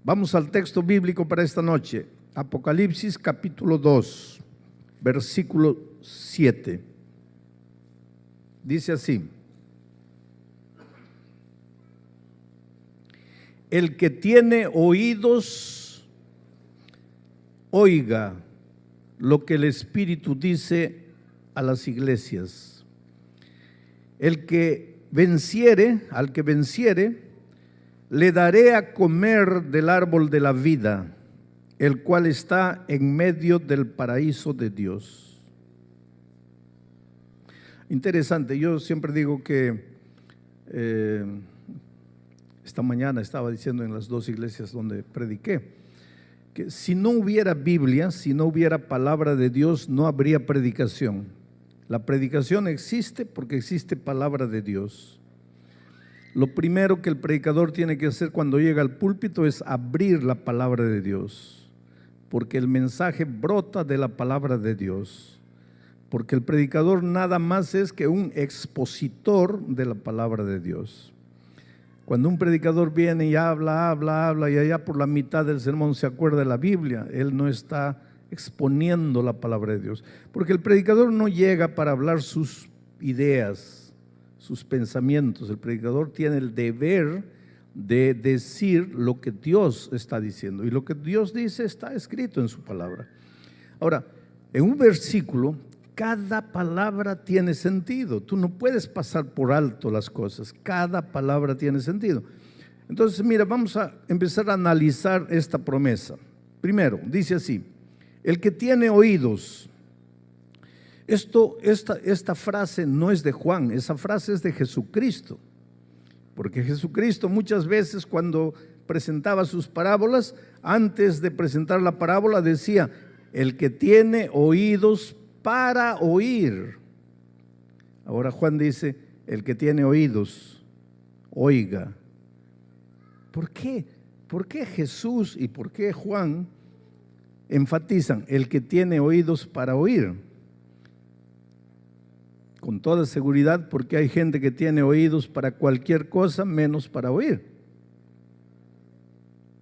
Vamos al texto bíblico para esta noche. Apocalipsis capítulo 2, versículo 7. Dice así: el que tiene oídos, oiga lo que el Espíritu dice a las iglesias. El que venciere, al que venciere, le daré a comer del árbol de la vida, el cual está en medio del paraíso de Dios. Interesante, yo siempre digo que esta mañana estaba diciendo en las dos iglesias donde prediqué, que si no hubiera Biblia, si no hubiera palabra de Dios, no habría predicación. La predicación existe porque existe palabra de Dios. Lo primero que el predicador tiene que hacer cuando llega al púlpito es abrir la palabra de Dios, porque el mensaje brota de la palabra de Dios, porque el predicador nada más es que un expositor de la palabra de Dios. Cuando un predicador viene y habla y allá por la mitad del sermón se acuerda de la Biblia, él no está exponiendo la palabra de Dios, porque el predicador no llega para hablar sus ideas, sus pensamientos. El predicador tiene el deber de decir lo que Dios está diciendo, y lo que Dios dice está escrito en su palabra. Ahora, en un versículo, cada palabra tiene sentido. Tú no puedes pasar por alto las cosas. Cada palabra tiene sentido. Entonces, mira, vamos a empezar a analizar esta promesa. Primero, dice así: el que tiene oídos. Esta frase no es de Juan, esa frase es de Jesucristo. Porque Jesucristo muchas veces cuando presentaba sus parábolas, antes de presentar la parábola decía: el que tiene oídos para oír. Ahora Juan dice: el que tiene oídos, oiga. ¿Por qué? ¿Por qué Jesús y por qué Juan enfatizan el que tiene oídos para oír? Con toda seguridad, porque hay gente que tiene oídos para cualquier cosa menos para oír.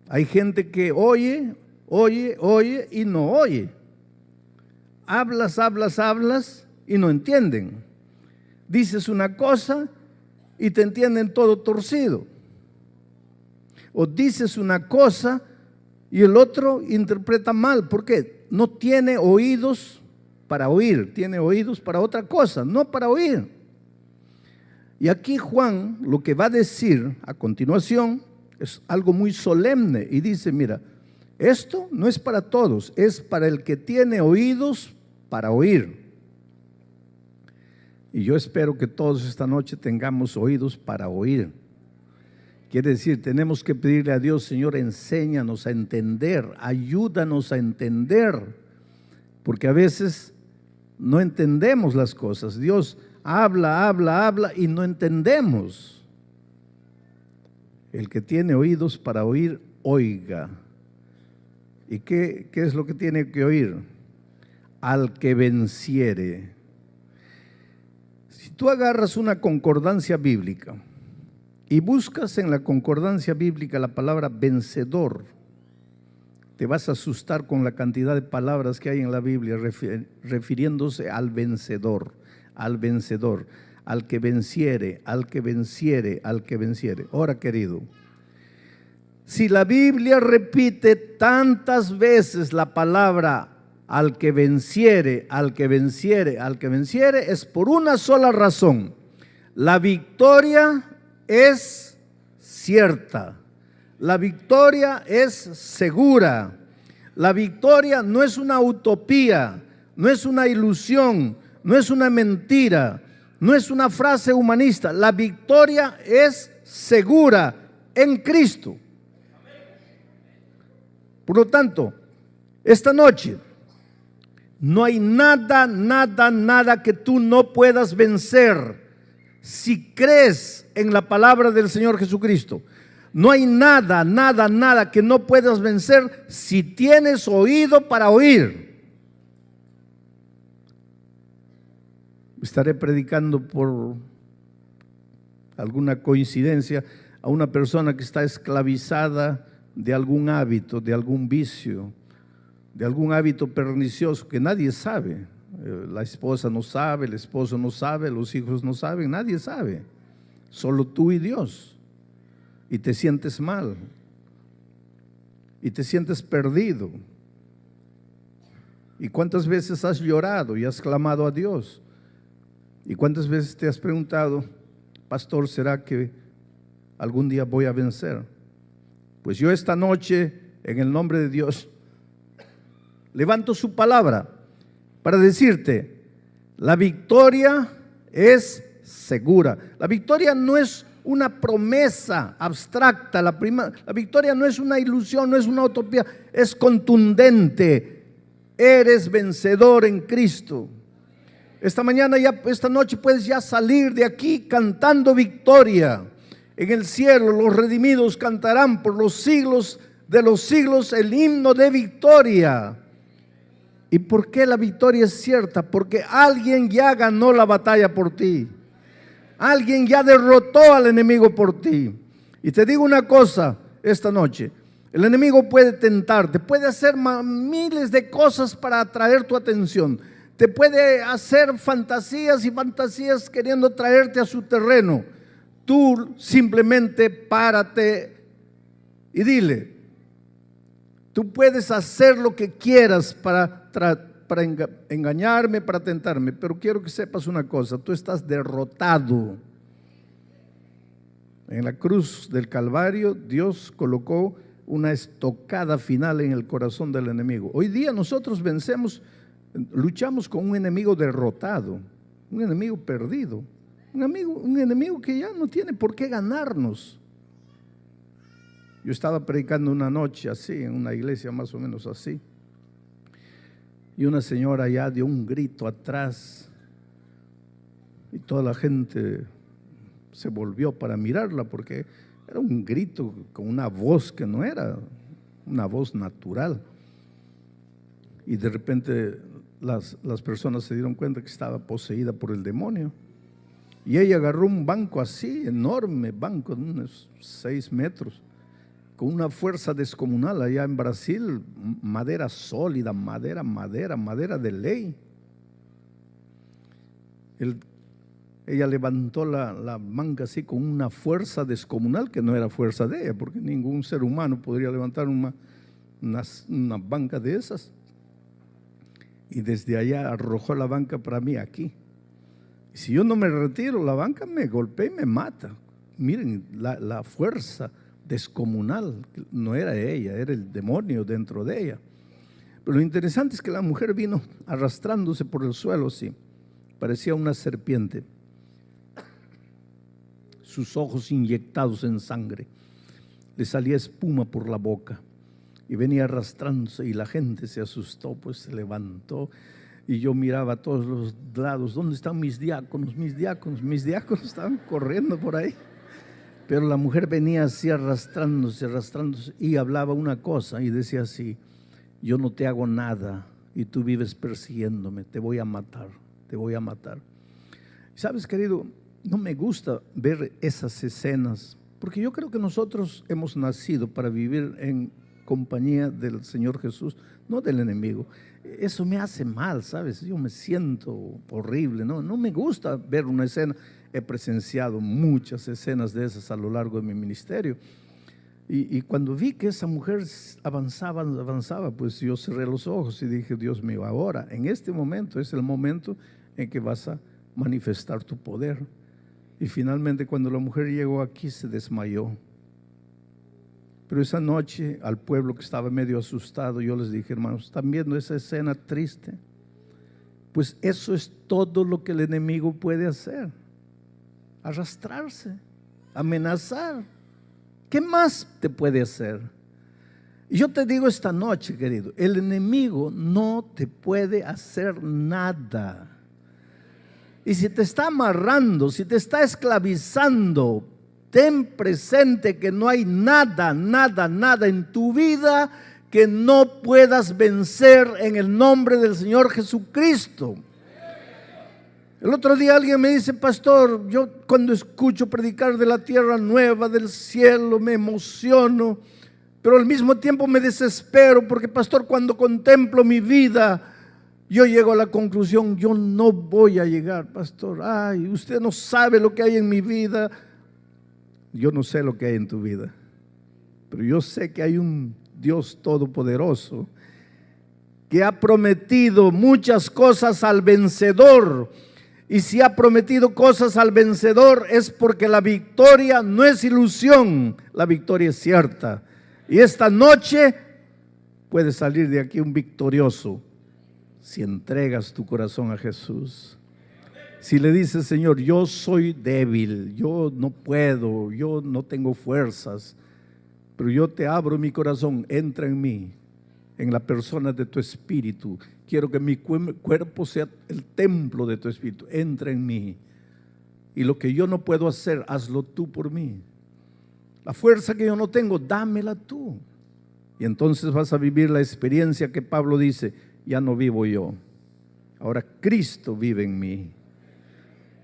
Hay gente que oye y no oye. Hablas y no entienden. Dices una cosa y te entienden todo torcido. O dices una cosa y el otro interpreta mal. ¿Por qué? No tiene oídos para oír, tiene oídos para otra cosa, no para oír. Y aquí Juan lo que va a decir a continuación es algo muy solemne y dice: mira, esto no es para todos, es para el que tiene oídos para oír. Y yo espero que todos esta noche tengamos oídos para oír. Quiere decir, tenemos que pedirle a Dios: Señor, enséñanos a entender, ayúdanos a entender, porque a veces no entendemos las cosas. Dios habla y no entendemos. El que tiene oídos para oír, oiga. ¿Y qué es lo que tiene que oír? Al que venciere. Si tú agarras una concordancia bíblica y buscas en la concordancia bíblica la palabra vencedor, te vas a asustar con la cantidad de palabras que hay en la Biblia refiriéndose al vencedor, al que venciere, al que venciere, al que venciere. Ahora, querido, si la Biblia repite tantas veces la palabra al que venciere, al que venciere, al que venciere, es por una sola razón: la victoria es cierta. La victoria es segura. La victoria no es una utopía, no es una ilusión, no es una mentira, no es una frase humanista. La victoria es segura en Cristo. Por lo tanto, esta noche no hay nada que tú no puedas vencer si crees en la palabra del Señor Jesucristo. No hay nada que no puedas vencer si tienes oído para oír. Estaré predicando por alguna coincidencia a una persona que está esclavizada de algún hábito, de algún vicio, de algún hábito pernicioso que nadie sabe. La esposa no sabe, el esposo no sabe, los hijos no saben, nadie sabe. Solo tú y Dios. Y te sientes mal. Y te sientes perdido. ¿Y cuántas veces has llorado y has clamado a Dios? ¿Y cuántas veces te has preguntado, pastor, ¿será que algún día voy a vencer? Pues yo esta noche, en el nombre de Dios, levanto su palabra para decirte, la victoria es segura. La victoria no es una promesa abstracta, la victoria no es una ilusión, no es una utopía, es contundente. Eres vencedor en Cristo. Esta noche puedes ya salir de aquí cantando victoria. En el cielo los redimidos cantarán por los siglos de los siglos el himno de victoria. ¿Y por qué la victoria es cierta? Porque alguien ya ganó la batalla por ti. Alguien ya derrotó al enemigo por ti. Y te digo una cosa esta noche. El enemigo puede tentarte, puede hacer miles de cosas para atraer tu atención. Te puede hacer fantasías y fantasías queriendo traerte a su terreno. Tú simplemente párate y dile, tú puedes hacer lo que quieras para engañarme, para tentarme, pero quiero que sepas una cosa, tú estás derrotado. En la cruz del Calvario, Dios colocó una estocada final en el corazón del enemigo. Hoy día nosotros luchamos con un enemigo derrotado, un enemigo perdido, un enemigo que ya no tiene por qué ganarnos. Yo estaba predicando una noche así, en una iglesia más o menos así, y una señora ya dio un grito atrás, y toda la gente se volvió para mirarla, porque era un grito con una voz que no era una voz natural. Y de repente las personas se dieron cuenta que estaba poseída por el demonio. Y ella agarró un banco así, enorme banco de unos 6 metros, con una fuerza descomunal. Allá en Brasil, madera sólida, madera de ley. Ella levantó la manga así con una fuerza descomunal que no era fuerza de ella, porque ningún ser humano podría levantar una banca de esas. Y desde allá arrojó la banca para mí aquí. Y si yo no me retiro, la banca me golpea y me mata. Miren, la fuerza descomunal no era ella, era el demonio dentro de ella. Pero lo interesante es que la mujer vino arrastrándose por el suelo así, parecía una serpiente. Sus ojos inyectados en sangre, le salía espuma por la boca y venía arrastrándose, y la gente se asustó, pues se levantó, y yo miraba a todos los lados, ¿dónde están mis diáconos? Mis diáconos estaban corriendo por ahí, pero la mujer venía así arrastrándose, y hablaba una cosa y decía así, yo no te hago nada y tú vives persiguiéndome, te voy a matar. ¿Sabes, querido? No me gusta ver esas escenas, porque yo creo que nosotros hemos nacido para vivir en compañía del Señor Jesús, no del enemigo. Eso me hace mal, ¿sabes? Yo me siento horrible, no me gusta ver una escena. He presenciado muchas escenas de esas a lo largo de mi ministerio. Y cuando vi que esa mujer avanzaba, pues yo cerré los ojos y dije, Dios mío, ahora, en este momento, es el momento en que vas a manifestar tu poder. Y finalmente, cuando la mujer llegó aquí, se desmayó. Pero esa noche, al pueblo que estaba medio asustado, yo les dije, hermanos, ¿están viendo esa escena triste? Pues eso es todo lo que el enemigo puede hacer. Arrastrarse, amenazar. ¿Qué más te puede hacer? Y yo te digo esta noche, querido, el enemigo no te puede hacer nada. Y si te está amarrando, si te está esclavizando, ten presente que no hay nada en tu vida que no puedas vencer en el nombre del Señor Jesucristo. El otro día alguien me dice, pastor, yo cuando escucho predicar de la tierra nueva, del cielo, me emociono, pero al mismo tiempo me desespero porque, pastor, cuando contemplo mi vida, yo llego a la conclusión, yo no voy a llegar, pastor. Ay, usted no sabe lo que hay en mi vida. Yo no sé lo que hay en tu vida, pero yo sé que hay un Dios todopoderoso que ha prometido muchas cosas al vencedor. Y si ha prometido cosas al vencedor es porque la victoria no es ilusión, la victoria es cierta. Y esta noche puedes salir de aquí un victorioso si entregas tu corazón a Jesús. Si le dices, Señor, yo soy débil, yo no puedo, yo no tengo fuerzas, pero yo te abro mi corazón, entra en mí, en la persona de tu espíritu. Quiero que mi cuerpo sea el templo de tu espíritu, entra en mí. Y lo que yo no puedo hacer, hazlo tú por mí. La fuerza que yo no tengo, dámela tú. Y entonces vas a vivir la experiencia que Pablo dice, ya no vivo yo, ahora Cristo vive en mí.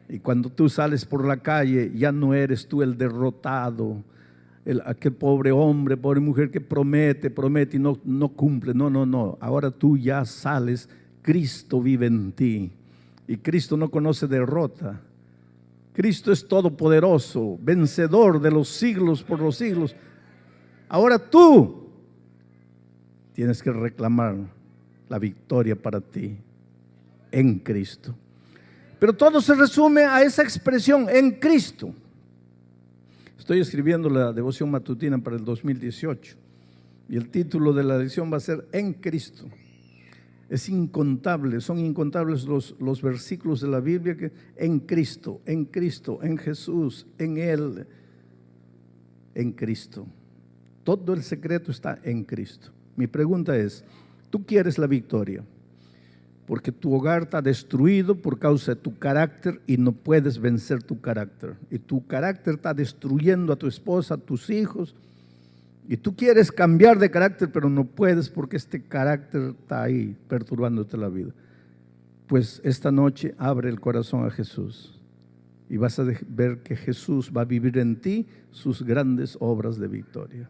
Y cuando tú sales por la calle, ya no eres tú el derrotado, aquel pobre hombre, pobre mujer que promete y no cumple. No. Ahora tú ya sales, Cristo vive en ti. Y Cristo no conoce derrota. Cristo es todopoderoso, vencedor de los siglos por los siglos. Ahora tú tienes que reclamar la victoria para ti en Cristo. Pero todo se resume a esa expresión, en Cristo. Estoy escribiendo la devoción matutina para el 2018 y el título de la lección va a ser En Cristo. Es incontable, son incontables los versículos de la Biblia que en Cristo, en Jesús, en Él, en Cristo. Todo el secreto está en Cristo. Mi pregunta es, ¿tú quieres la victoria? Porque tu hogar está destruido por causa de tu carácter y no puedes vencer tu carácter. Y tu carácter está destruyendo a tu esposa, a tus hijos. Y tú quieres cambiar de carácter, pero no puedes porque este carácter está ahí perturbándote la vida. Pues esta noche abre el corazón a Jesús y vas a ver que Jesús va a vivir en ti sus grandes obras de victoria.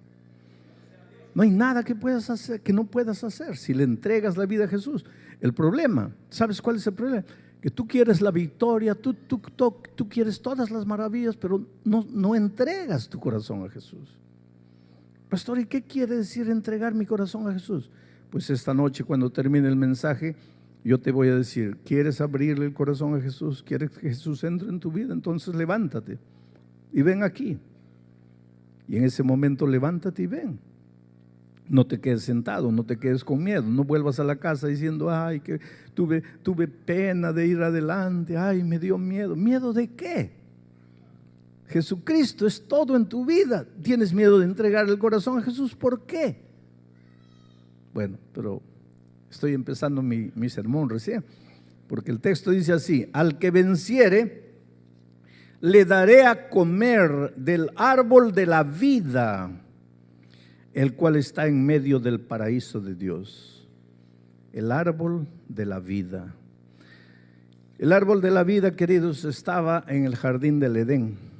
No hay nada que puedas hacer, que no puedas hacer si le entregas la vida a Jesús. El problema, ¿sabes cuál es el problema? Que tú quieres la victoria, tú quieres todas las maravillas, pero no entregas tu corazón a Jesús. Pastor, ¿y qué quiere decir entregar mi corazón a Jesús? Pues esta noche, cuando termine el mensaje, yo te voy a decir, ¿quieres abrirle el corazón a Jesús? ¿Quieres que Jesús entre en tu vida? Entonces levántate y ven aquí. Y en ese momento levántate y ven. No te quedes sentado, no te quedes con miedo, no vuelvas a la casa diciendo, ay, que tuve pena de ir adelante, ay, me dio miedo. ¿Miedo de qué? Jesucristo es todo en tu vida. ¿Tienes miedo de entregar el corazón a Jesús? ¿Por qué? Bueno, pero estoy empezando mi sermón recién, porque el texto dice así, al que venciere, le daré a comer del árbol de la vida, el cual está en medio del paraíso de Dios. El árbol de la vida. El árbol de la vida, queridos, estaba en el jardín del Edén.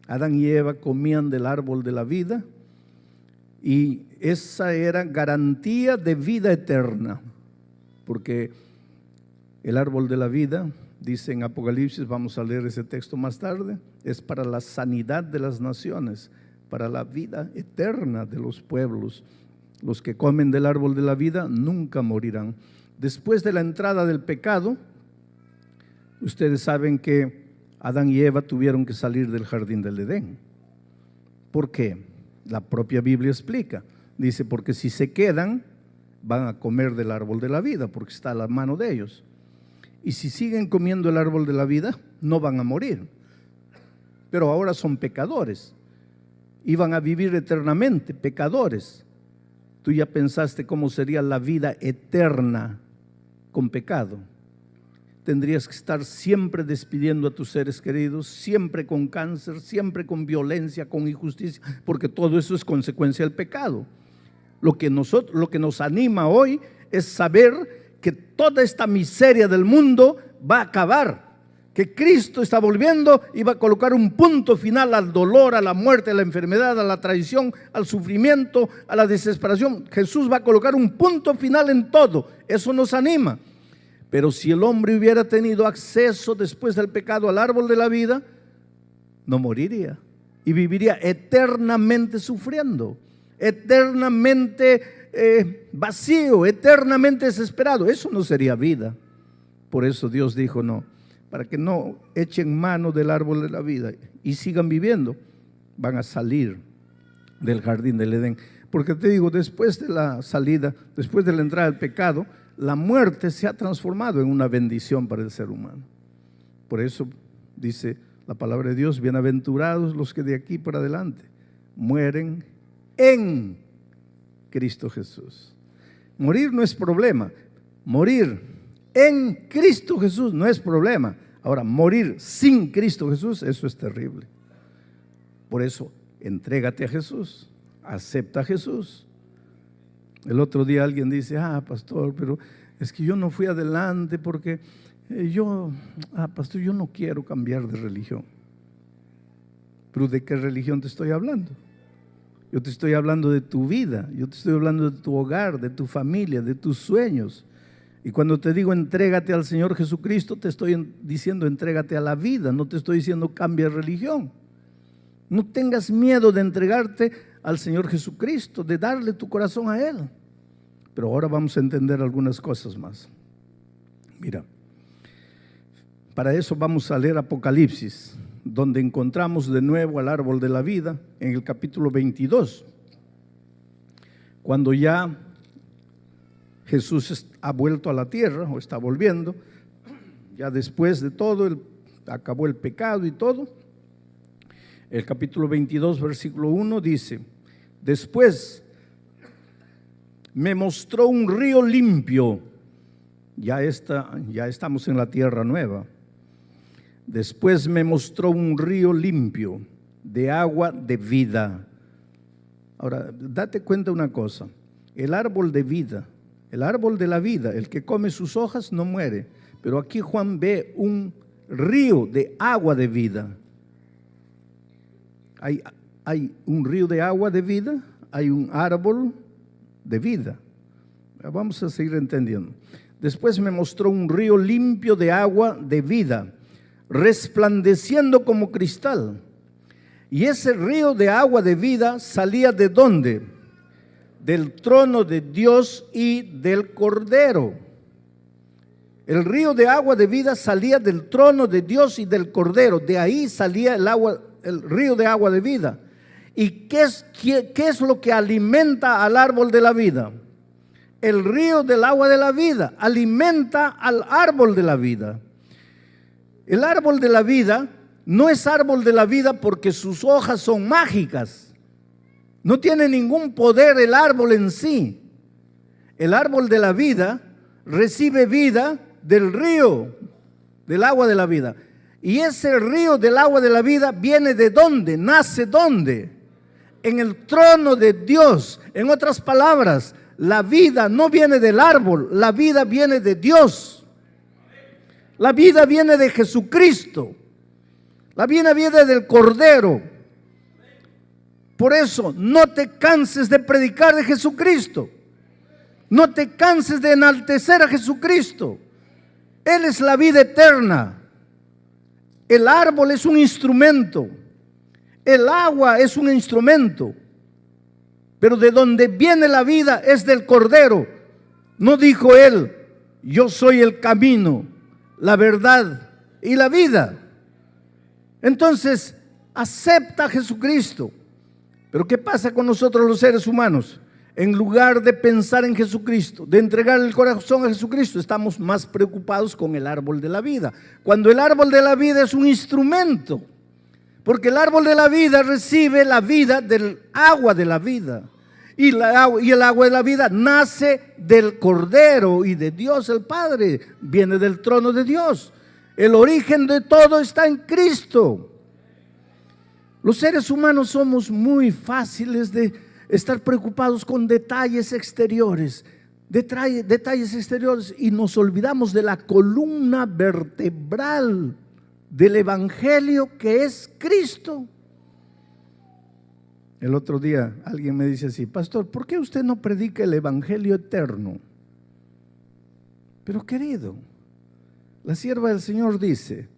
Adán y Eva comían del árbol de la vida y esa era garantía de vida eterna, porque el árbol de la vida, dice en Apocalipsis, vamos a leer ese texto más tarde, es para la sanidad de las naciones, para la vida eterna de los pueblos. Los que comen del árbol de la vida nunca morirán. Después de la entrada del pecado, ustedes saben que Adán y Eva tuvieron que salir del jardín del Edén. ¿Por qué? La propia Biblia explica. Dice, porque si se quedan, van a comer del árbol de la vida, porque está a la mano de ellos. Y si siguen comiendo el árbol de la vida, no van a morir. Pero ahora son pecadores. Iban a vivir eternamente, pecadores. Tú ya pensaste cómo sería la vida eterna con pecado. Tendrías que estar siempre despidiendo a tus seres queridos, siempre con cáncer, siempre con violencia, con injusticia, porque todo eso es consecuencia del pecado. Lo que nos anima hoy es saber que toda esta miseria del mundo va a acabar, que Cristo está volviendo y va a colocar un punto final al dolor, a la muerte, a la enfermedad, a la traición, al sufrimiento, a la desesperación. Jesús va a colocar un punto final en todo. Eso nos anima. Pero si el hombre hubiera tenido acceso después del pecado al árbol de la vida, no moriría y viviría eternamente sufriendo, eternamente vacío, eternamente desesperado. Eso no sería vida. Por eso Dios dijo no, para que no echen mano del árbol de la vida y sigan viviendo, van a salir del jardín del Edén. Porque te digo, después de la salida, después de la entrada del pecado, la muerte se ha transformado en una bendición para el ser humano. Por eso dice la palabra de Dios: bienaventurados los que de aquí para adelante mueren en Cristo Jesús. Morir no es problema, morir en Cristo Jesús no es problema. Ahora, morir sin Cristo Jesús, eso es terrible. Por eso, entrégate a Jesús, acepta a Jesús. El otro día alguien dice: pastor, pero es que yo no fui adelante porque pastor, yo no quiero cambiar de religión. ¿Pero de qué religión te estoy hablando? Yo te estoy hablando de tu vida, yo te estoy hablando de tu hogar, de tu familia, de tus sueños. Y cuando te digo entrégate al Señor Jesucristo, te estoy diciendo entrégate a la vida, no te estoy diciendo cambia de religión. No tengas miedo de entregarte al Señor Jesucristo, de darle tu corazón a Él. Pero ahora vamos a entender algunas cosas más. Mira, para eso vamos a leer Apocalipsis, donde encontramos de nuevo al árbol de la vida en el capítulo 22, cuando ya Jesús ha vuelto a la tierra, o está volviendo, ya después de todo, acabó el pecado y todo. El capítulo 22, versículo 1 dice: después me mostró un río limpio. Ya estamos en la tierra nueva. Después me mostró un río limpio de agua de vida. Ahora, date cuenta una cosa: el árbol de vida, el árbol de la vida, el que come sus hojas no muere. Pero aquí Juan ve un río de agua de vida. Hay un río de agua de vida, hay un árbol de vida. Vamos a seguir entendiendo. Después me mostró un río limpio de agua de vida, resplandeciendo como cristal. Y ese río de agua de vida salía ¿de dónde? Del trono de Dios y del Cordero. El río de agua de vida salía del trono de Dios y del Cordero. De ahí salía el río de agua de vida. ¿Y qué es lo que alimenta al árbol de la vida? El río del agua de la vida alimenta al árbol de la vida. El árbol de la vida no es árbol de la vida porque sus hojas son mágicas. No tiene ningún poder el árbol en sí. El árbol de la vida recibe vida del río, del agua de la vida. Y ese río del agua de la vida viene ¿de dónde? ¿Nace dónde? En el trono de Dios. En otras palabras, la vida no viene del árbol, la vida viene de Dios. La vida viene de Jesucristo. La vida viene del Cordero. Por eso, no te canses de predicar de Jesucristo. No te canses de enaltecer a Jesucristo. Él es la vida eterna. El árbol es un instrumento. El agua es un instrumento. Pero de donde viene la vida es del Cordero. No dijo Él: yo soy el camino, la verdad y la vida. Entonces, acepta a Jesucristo. Pero ¿qué pasa con nosotros los seres humanos? En lugar de pensar en Jesucristo, de entregar el corazón a Jesucristo, estamos más preocupados con el árbol de la vida. Cuando el árbol de la vida es un instrumento, porque el árbol de la vida recibe la vida del agua de la vida. Y el agua de la vida nace del Cordero y de Dios el Padre, viene del trono de Dios. El origen de todo está en Cristo. Los seres humanos somos muy fáciles de estar preocupados con detalles exteriores, y nos olvidamos de la columna vertebral del evangelio que es Cristo. El otro día alguien me dice así: pastor, ¿por qué usted no predica el evangelio eterno? Pero querido, la sierva del Señor dice: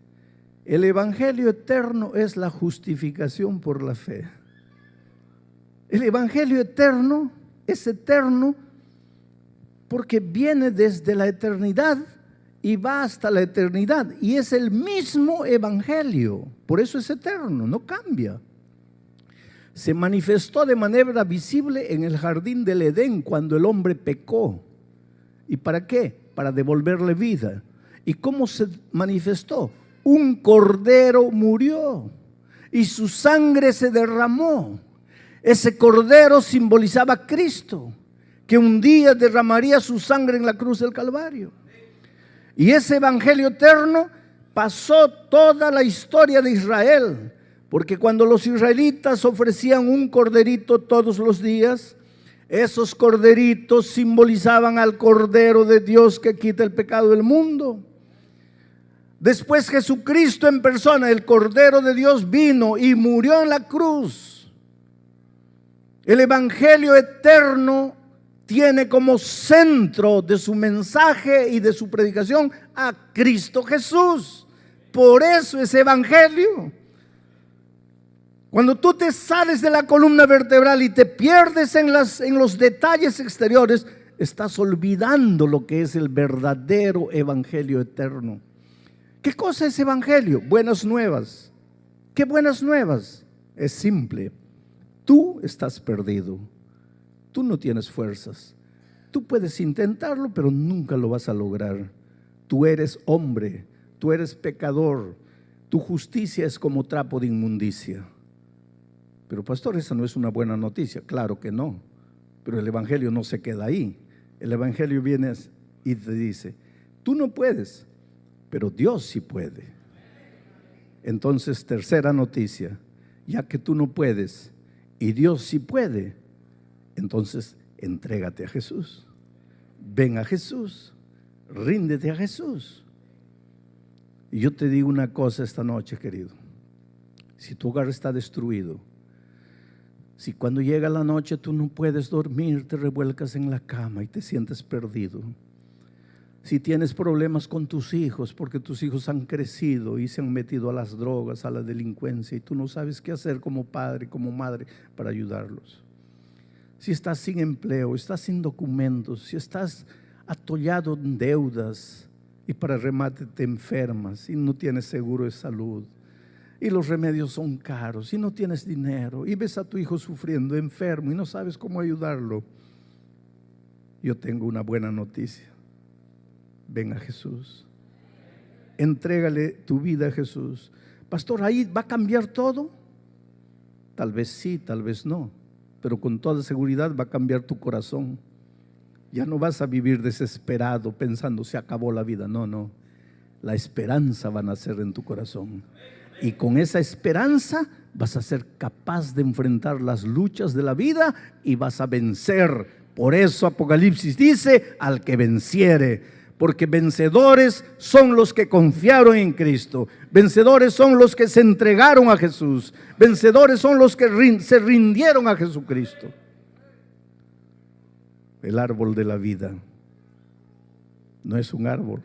el evangelio eterno es la justificación por la fe. El evangelio eterno es eterno porque viene desde la eternidad y va hasta la eternidad, y es el mismo evangelio. Por eso es eterno, no cambia. Se manifestó de manera visible en el jardín del Edén cuando el hombre pecó. ¿Y para qué? Para devolverle vida. ¿Y cómo se manifestó? Un cordero murió y su sangre se derramó. Ese cordero simbolizaba a Cristo, que un día derramaría su sangre en la cruz del Calvario. Y ese evangelio eterno pasó toda la historia de Israel, porque cuando los israelitas ofrecían un corderito todos los días, esos corderitos simbolizaban al Cordero de Dios que quita el pecado del mundo. Después Jesucristo en persona, el Cordero de Dios, vino y murió en la cruz. El evangelio eterno tiene como centro de su mensaje y de su predicación a Cristo Jesús. Por eso es evangelio. Cuando tú te sales de la columna vertebral y te pierdes en los detalles exteriores, estás olvidando lo que es el verdadero evangelio eterno. ¿Qué cosa es evangelio? Buenas nuevas. ¿Qué buenas nuevas? Es simple. Tú estás perdido. Tú no tienes fuerzas. Tú puedes intentarlo, pero nunca lo vas a lograr. Tú eres hombre, tú eres pecador. Tu justicia es como trapo de inmundicia. Pero pastor, esa no es una buena noticia. Claro que no. Pero el evangelio no se queda ahí. El evangelio viene y te dice: tú no puedes, pero Dios sí puede. Entonces, tercera noticia: ya que tú no puedes y Dios sí puede, entonces entrégate a Jesús. Ven a Jesús, ríndete a Jesús. Y yo te digo una cosa esta noche, querido: si tu hogar está destruido, si cuando llega la noche tú no puedes dormir, te revuelcas en la cama y te sientes perdido, si tienes problemas con tus hijos porque tus hijos han crecido y se han metido a las drogas, a la delincuencia, y tú no sabes qué hacer como padre, como madre para ayudarlos, si estás sin empleo, estás sin documentos, si estás atollado en deudas y para remate te enfermas y no tienes seguro de salud y los remedios son caros y no tienes dinero y ves a tu hijo sufriendo, enfermo, y no sabes cómo ayudarlo, yo tengo una buena noticia: ven a Jesús, entrégale tu vida a Jesús. Pastor, ¿ahí va a cambiar todo? Tal vez sí, tal vez no, pero con toda seguridad va a cambiar tu corazón. Ya no vas a vivir desesperado pensando se acabó la vida. No, no, la esperanza va a nacer en tu corazón, y con esa esperanza vas a ser capaz de enfrentar las luchas de la vida y vas a vencer. Por eso Apocalipsis dice: al que venciere. Porque vencedores son los que confiaron en Cristo. Vencedores son los que se entregaron a Jesús. Vencedores son los que se rindieron a Jesucristo. El árbol de la vida no es un árbol,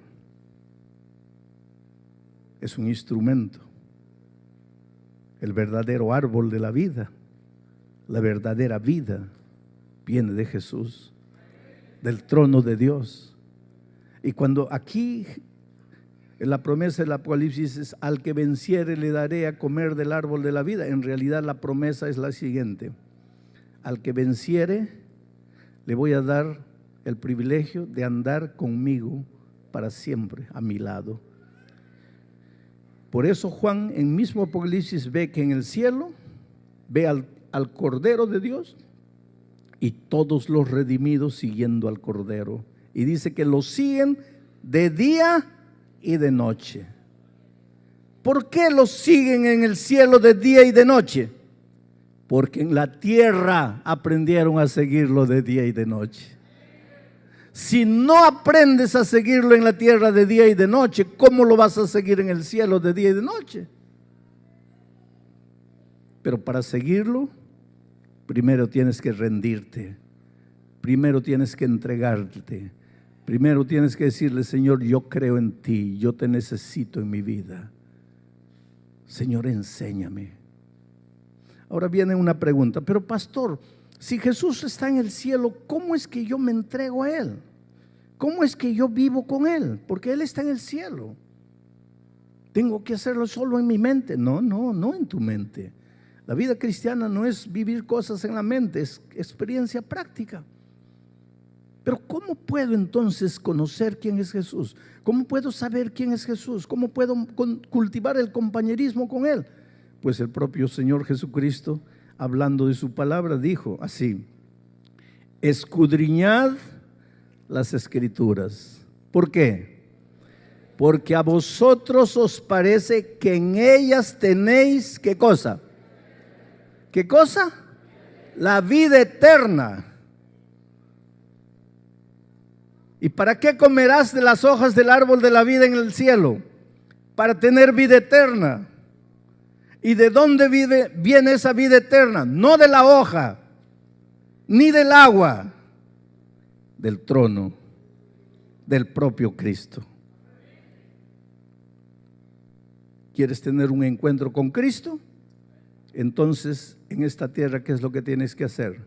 es un instrumento. El verdadero árbol de la vida, la verdadera vida, viene de Jesús, del trono de Dios. Y cuando aquí en la promesa del Apocalipsis es: al que venciere le daré a comer del árbol de la vida, en realidad la promesa es la siguiente: al que venciere le voy a dar el privilegio de andar conmigo para siempre a mi lado. Por eso Juan en mismo Apocalipsis ve que en el cielo ve al Cordero de Dios y todos los redimidos siguiendo al Cordero. Y dice que lo siguen de día y de noche. ¿Por qué los siguen en el cielo de día y de noche? Porque en la tierra aprendieron a seguirlo de día y de noche. Si no aprendes a seguirlo en la tierra de día y de noche, ¿cómo lo vas a seguir en el cielo de día y de noche? Pero para seguirlo, primero tienes que rendirte, primero tienes que entregarte, primero tienes que decirle: Señor, yo creo en ti, yo te necesito en mi vida. Señor, enséñame. Ahora viene una pregunta: pero pastor, si Jesús está en el cielo, ¿cómo es que yo me entrego a Él? ¿Cómo es que yo vivo con Él? Porque Él está en el cielo. ¿Tengo que hacerlo solo en mi mente? No en tu mente. La vida cristiana no es vivir cosas en la mente, es experiencia práctica. Pero ¿cómo puedo entonces conocer quién es Jesús? ¿Cómo puedo saber quién es Jesús? ¿Cómo puedo cultivar el compañerismo con Él? Pues el propio Señor Jesucristo, hablando de su palabra, dijo así: escudriñad las Escrituras. ¿Por qué? Porque a vosotros os parece que en ellas tenéis, ¿qué cosa? ¿Qué cosa? La vida eterna. ¿Y para qué comerás de las hojas del árbol de la vida en el cielo? Para tener vida eterna. ¿Y de dónde viene esa vida eterna? No de la hoja, ni del agua, del trono, del propio Cristo. ¿Quieres tener un encuentro con Cristo? Entonces, en esta tierra, ¿qué es lo que tienes que hacer?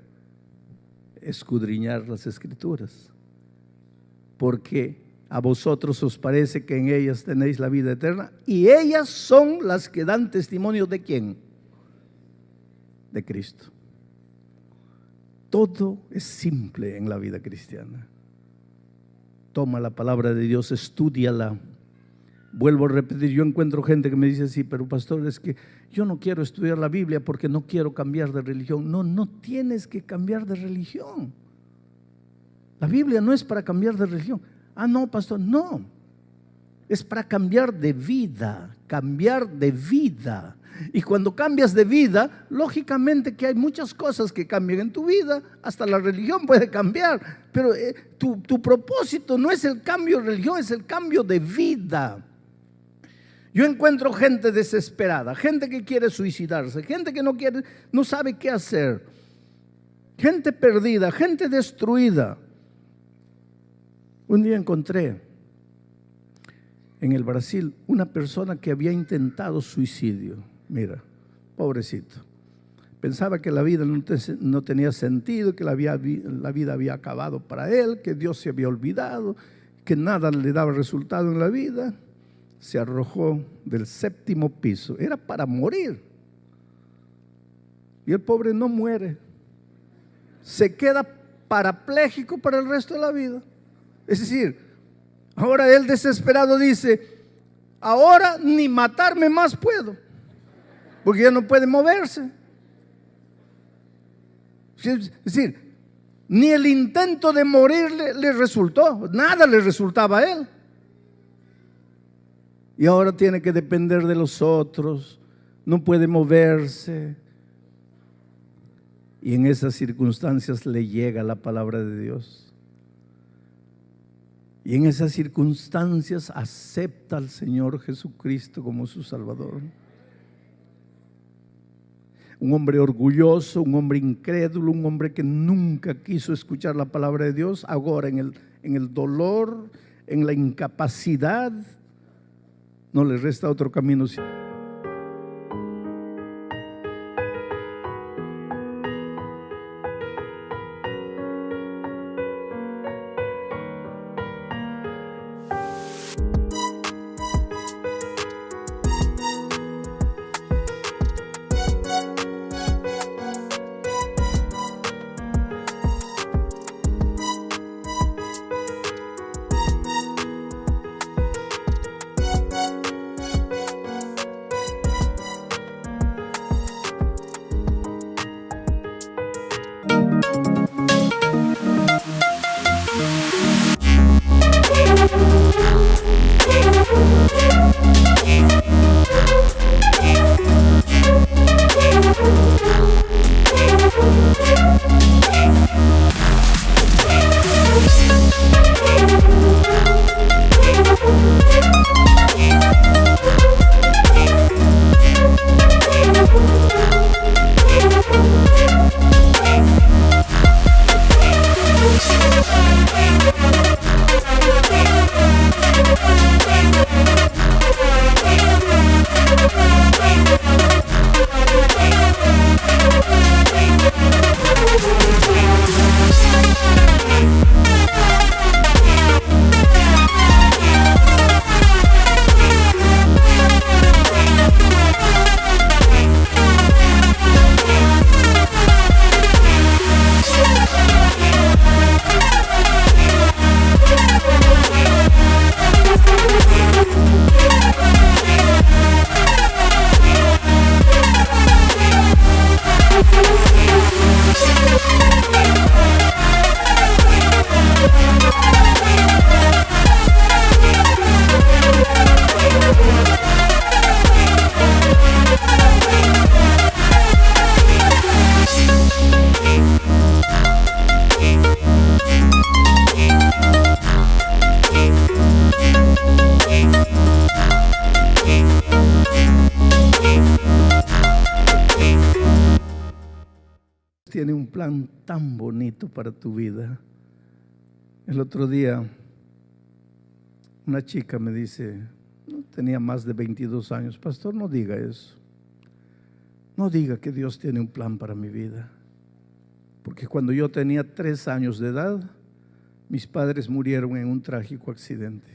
Escudriñar las Escrituras. Porque a vosotros os parece que en ellas tenéis la vida eterna, y ellas son las que dan testimonio ¿de quién? De Cristo. Todo es simple en la vida cristiana. Toma la palabra de Dios, estúdiala. Vuelvo a repetir, yo encuentro gente que me dice: sí, pero pastor, es que yo no quiero estudiar la Biblia porque no quiero cambiar de religión. No tienes que cambiar de religión. La Biblia no es para cambiar de religión. Ah, no, pastor, no. Es para cambiar de vida, cambiar de vida. Y cuando cambias de vida, lógicamente que hay muchas cosas que cambian en tu vida, hasta la religión puede cambiar, pero tu propósito no es el cambio de religión, es el cambio de vida. Yo encuentro gente desesperada, gente que quiere suicidarse, gente que no sabe qué hacer, gente perdida, gente destruida. Un día encontré en el Brasil una persona que había intentado suicidio. Mira, pobrecito. Pensaba que la vida no tenía sentido, que la vida había acabado para él, que Dios se había olvidado, que nada le daba resultado en la vida. Se arrojó del 7º piso. Era para morir. Y el pobre no muere. Se queda parapléjico para el resto de la vida. Es decir, ahora él desesperado dice: ahora ni matarme más puedo, porque ya no puede moverse. Es decir, ni el intento de morir le resultó, nada le resultaba a él. Y ahora tiene que depender de los otros, no puede moverse. Y en esas circunstancias le llega la palabra de Dios. Y en esas circunstancias acepta al Señor Jesucristo como su Salvador. Un hombre orgulloso, un hombre incrédulo, un hombre que nunca quiso escuchar la palabra de Dios, ahora en el dolor, en la incapacidad, no le resta otro camino. tiene un plan tan bonito para tu vida. El otro día, una chica me dice, no tenía más de 22 años, pastor, no diga eso. No diga que Dios tiene un plan para mi vida. Porque cuando yo tenía 3 años de edad, mis padres murieron en un trágico accidente.